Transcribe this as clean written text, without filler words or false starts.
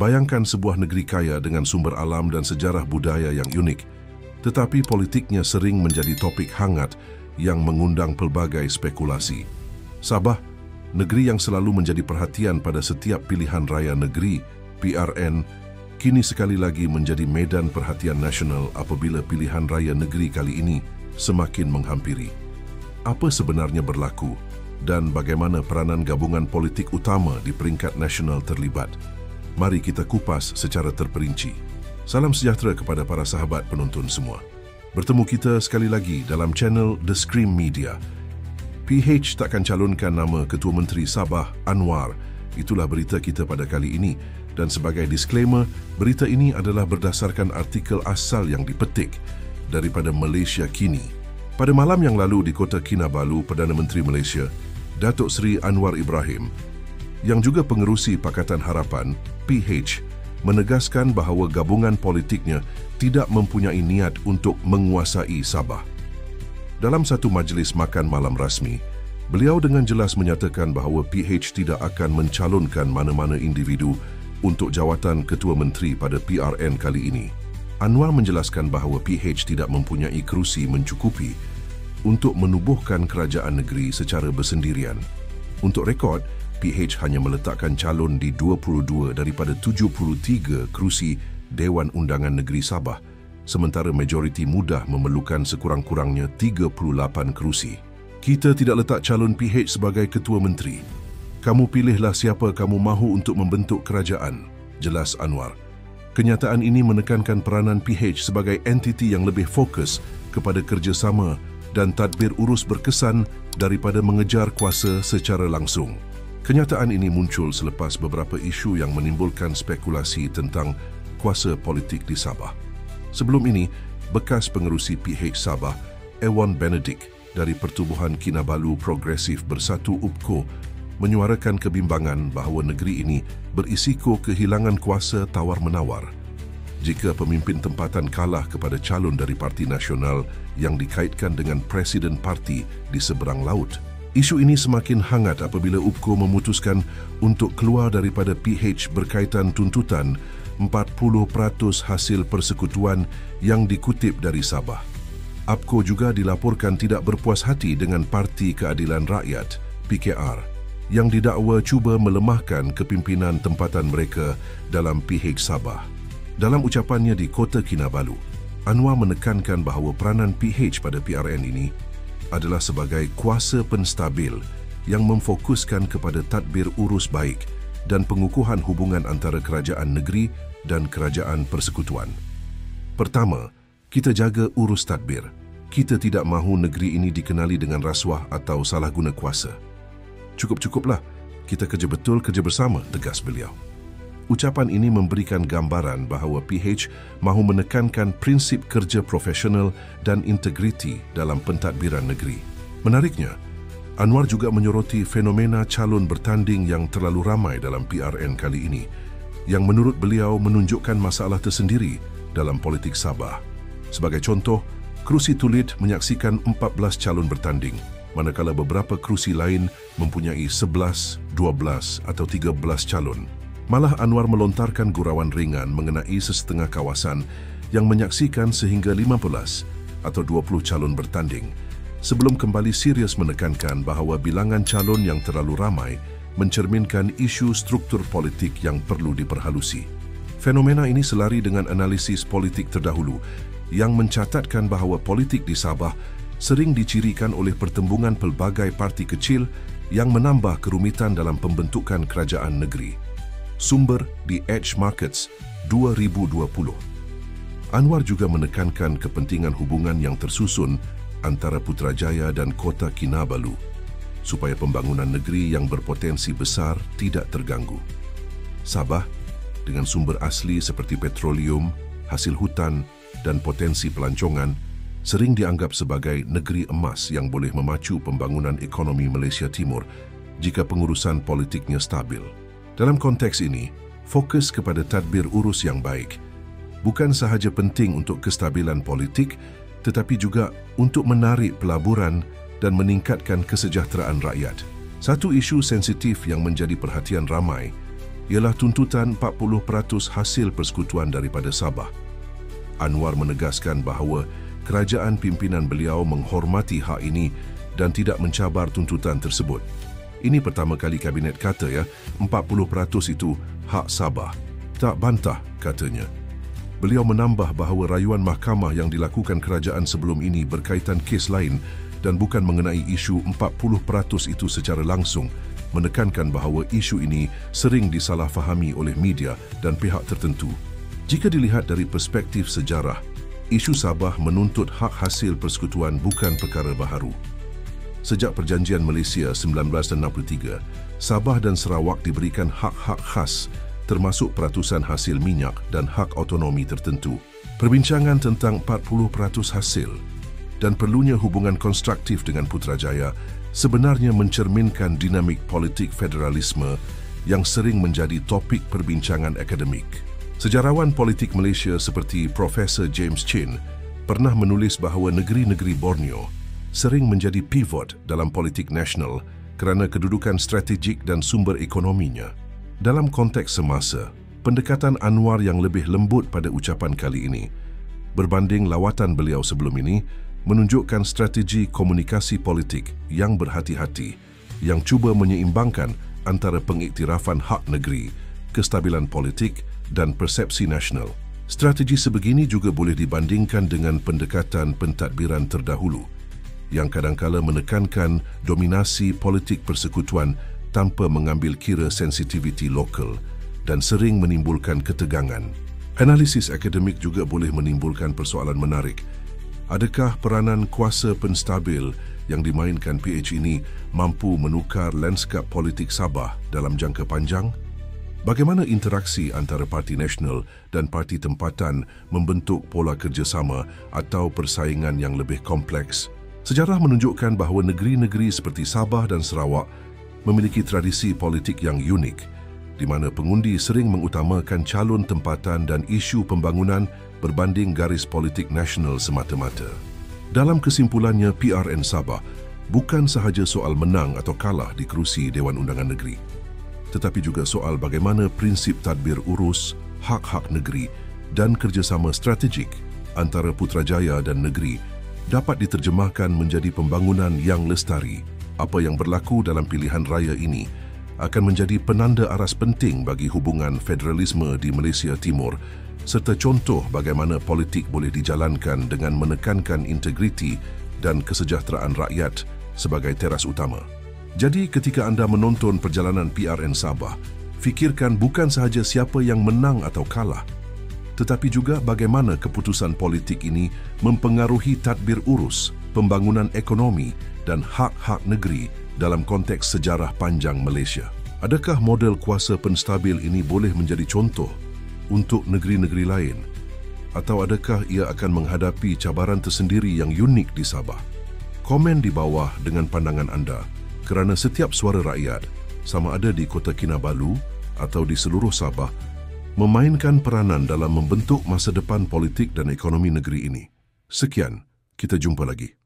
Bayangkan sebuah negeri kaya dengan sumber alam dan sejarah budaya yang unik, tetapi politiknya sering menjadi topik hangat yang mengundang pelbagai spekulasi. Sabah, negeri yang selalu menjadi perhatian pada setiap pilihan raya negeri, PRN, kini sekali lagi menjadi medan perhatian nasional apabila pilihan raya negeri kali ini semakin menghampiri. Apa sebenarnya berlaku dan bagaimana peranan gabungan politik utama di peringkat nasional terlibat? Mari kita kupas secara terperinci. Salam sejahtera kepada para sahabat penonton semua. Bertemu kita sekali lagi dalam channel The Scream Media. PH takkan calonkan nama Ketua Menteri Sabah, Anwar. Itulah berita kita pada kali ini. Dan sebagai disclaimer, berita ini adalah berdasarkan artikel asal yang dipetik daripada Malaysia Kini. Pada malam yang lalu di Kota Kinabalu, Perdana Menteri Malaysia, Datuk Seri Anwar Ibrahim, yang juga pengerusi Pakatan Harapan, PH, menegaskan bahawa gabungan politiknya tidak mempunyai niat untuk menguasai Sabah. Dalam satu majlis makan malam rasmi, beliau dengan jelas menyatakan bahawa PH tidak akan mencalonkan mana-mana individu untuk jawatan Ketua Menteri pada PRN kali ini. Anwar menjelaskan bahawa PH tidak mempunyai kerusi mencukupi untuk menubuhkan kerajaan negeri secara bersendirian. Untuk rekod, PH hanya meletakkan calon di 22 daripada 73 kerusi Dewan Undangan Negeri Sabah, sementara majoriti mudah memerlukan sekurang-kurangnya 38 kerusi. Kita tidak letak calon PH sebagai Ketua Menteri. Kamu pilihlah siapa kamu mahu untuk membentuk kerajaan, jelas Anwar. Kenyataan ini menekankan peranan PH sebagai entiti yang lebih fokus kepada kerjasama dan tadbir urus berkesan daripada mengejar kuasa secara langsung. Kenyataan ini muncul selepas beberapa isu yang menimbulkan spekulasi tentang kuasa politik di Sabah. Sebelum ini, bekas pengerusi PH Sabah, Ewan Benedict dari Pertubuhan Kinabalu Progresif Bersatu UPKO, menyuarakan kebimbangan bahawa negeri ini berisiko kehilangan kuasa tawar-menawar jika pemimpin tempatan kalah kepada calon dari Parti Nasional yang dikaitkan dengan Presiden Parti di seberang laut. Isu ini semakin hangat apabila UPKO memutuskan untuk keluar daripada PH berkaitan tuntutan 40% hasil persekutuan yang dikutip dari Sabah. UPKO juga dilaporkan tidak berpuas hati dengan Parti Keadilan Rakyat, PKR, yang didakwa cuba melemahkan kepimpinan tempatan mereka dalam PH Sabah. Dalam ucapannya di Kota Kinabalu, Anwar menekankan bahawa peranan PH pada PRN ini adalah sebagai kuasa penstabil yang memfokuskan kepada tadbir urus baik dan pengukuhan hubungan antara kerajaan negeri dan kerajaan persekutuan. Pertama, kita jaga urus tadbir. Kita tidak mahu negeri ini dikenali dengan rasuah atau salah guna kuasa. Cukup-cukuplah, kita kerja betul, kerja bersama, tegas beliau. Ucapan ini memberikan gambaran bahawa PH mahu menekankan prinsip kerja profesional dan integriti dalam pentadbiran negeri. Menariknya, Anwar juga menyoroti fenomena calon bertanding yang terlalu ramai dalam PRN kali ini, yang menurut beliau menunjukkan masalah tersendiri dalam politik Sabah. Sebagai contoh, kerusi Tulid menyaksikan 14 calon bertanding, manakala beberapa kerusi lain mempunyai 11, 12 atau 13 calon. Malah Anwar melontarkan gurauan ringan mengenai sesetengah kawasan yang menyaksikan sehingga 15 atau 20 calon bertanding, sebelum kembali serius menekankan bahawa bilangan calon yang terlalu ramai mencerminkan isu struktur politik yang perlu diperhalusi. Fenomena ini selari dengan analisis politik terdahulu yang mencatatkan bahawa politik di Sabah sering dicirikan oleh pertembungan pelbagai parti kecil yang menambah kerumitan dalam pembentukan kerajaan negeri. Sumber di Edge Markets 2020. Anwar juga menekankan kepentingan hubungan yang tersusun antara Putrajaya dan Kota Kinabalu supaya pembangunan negeri yang berpotensi besar tidak terganggu. Sabah, dengan sumber asli seperti petroleum, hasil hutan dan potensi pelancongan, sering dianggap sebagai negeri emas yang boleh memacu pembangunan ekonomi Malaysia Timur jika pengurusan politiknya stabil. Dalam konteks ini, fokus kepada tadbir urus yang baik bukan sahaja penting untuk kestabilan politik, tetapi juga untuk menarik pelaburan dan meningkatkan kesejahteraan rakyat. Satu isu sensitif yang menjadi perhatian ramai ialah tuntutan 40% hasil persekutuan daripada Sabah. Anwar menegaskan bahawa kerajaan pimpinan beliau menghormati hak ini dan tidak mencabar tuntutan tersebut. Ini pertama kali Kabinet kata 40% itu hak Sabah. Tak bantah, katanya. Beliau menambah bahawa rayuan mahkamah yang dilakukan kerajaan sebelum ini berkaitan kes lain dan bukan mengenai isu 40% itu secara langsung, menekankan bahawa isu ini sering disalahfahami oleh media dan pihak tertentu. Jika dilihat dari perspektif sejarah, isu Sabah menuntut hak hasil persekutuan bukan perkara baharu. Sejak Perjanjian Malaysia 1963, Sabah dan Sarawak diberikan hak-hak khas termasuk peratusan hasil minyak dan hak autonomi tertentu. Perbincangan tentang 40% hasil dan perlunya hubungan konstruktif dengan Putrajaya sebenarnya mencerminkan dinamik politik federalisme yang sering menjadi topik perbincangan akademik. Sejarawan politik Malaysia seperti Profesor James Chin pernah menulis bahawa negeri-negeri Borneo sering menjadi pivot dalam politik nasional kerana kedudukan strategik dan sumber ekonominya. Dalam konteks semasa, pendekatan Anwar yang lebih lembut pada ucapan kali ini berbanding lawatan beliau sebelum ini menunjukkan strategi komunikasi politik yang berhati-hati yang cuba menyeimbangkan antara pengiktirafan hak negeri, kestabilan politik dan persepsi nasional. Strategi sebegini juga boleh dibandingkan dengan pendekatan pentadbiran terdahulu yang kadangkala menekankan dominasi politik persekutuan tanpa mengambil kira sensitiviti lokal dan sering menimbulkan ketegangan. Analisis akademik juga boleh menimbulkan persoalan menarik. Adakah peranan kuasa penstabil yang dimainkan PH ini mampu menukar lanskap politik Sabah dalam jangka panjang? Bagaimana interaksi antara Parti Nasional dan Parti Tempatan membentuk pola kerjasama atau persaingan yang lebih kompleks? Sejarah menunjukkan bahawa negeri-negeri seperti Sabah dan Sarawak memiliki tradisi politik yang unik, di mana pengundi sering mengutamakan calon tempatan dan isu pembangunan berbanding garis politik nasional semata-mata. Dalam kesimpulannya, PRN Sabah bukan sahaja soal menang atau kalah di kerusi Dewan Undangan Negeri, tetapi juga soal bagaimana prinsip tadbir urus, hak-hak negeri dan kerjasama strategik antara Putrajaya dan negeri dapat diterjemahkan menjadi pembangunan yang lestari. Apa yang berlaku dalam pilihan raya ini akan menjadi penanda aras penting bagi hubungan federalisme di Malaysia Timur serta contoh bagaimana politik boleh dijalankan dengan menekankan integriti dan kesejahteraan rakyat sebagai teras utama. Jadi ketika anda menonton perjalanan PRN Sabah, fikirkan bukan sahaja siapa yang menang atau kalah, tetapi juga bagaimana keputusan politik ini mempengaruhi tadbir urus, pembangunan ekonomi dan hak-hak negeri dalam konteks sejarah panjang Malaysia. Adakah model kuasa penstabil ini boleh menjadi contoh untuk negeri-negeri lain? Atau adakah ia akan menghadapi cabaran tersendiri yang unik di Sabah? Komen di bawah dengan pandangan anda, kerana setiap suara rakyat, sama ada di Kota Kinabalu atau di seluruh Sabah, memainkan peranan dalam membentuk masa depan politik dan ekonomi negeri ini. Sekian, kita jumpa lagi.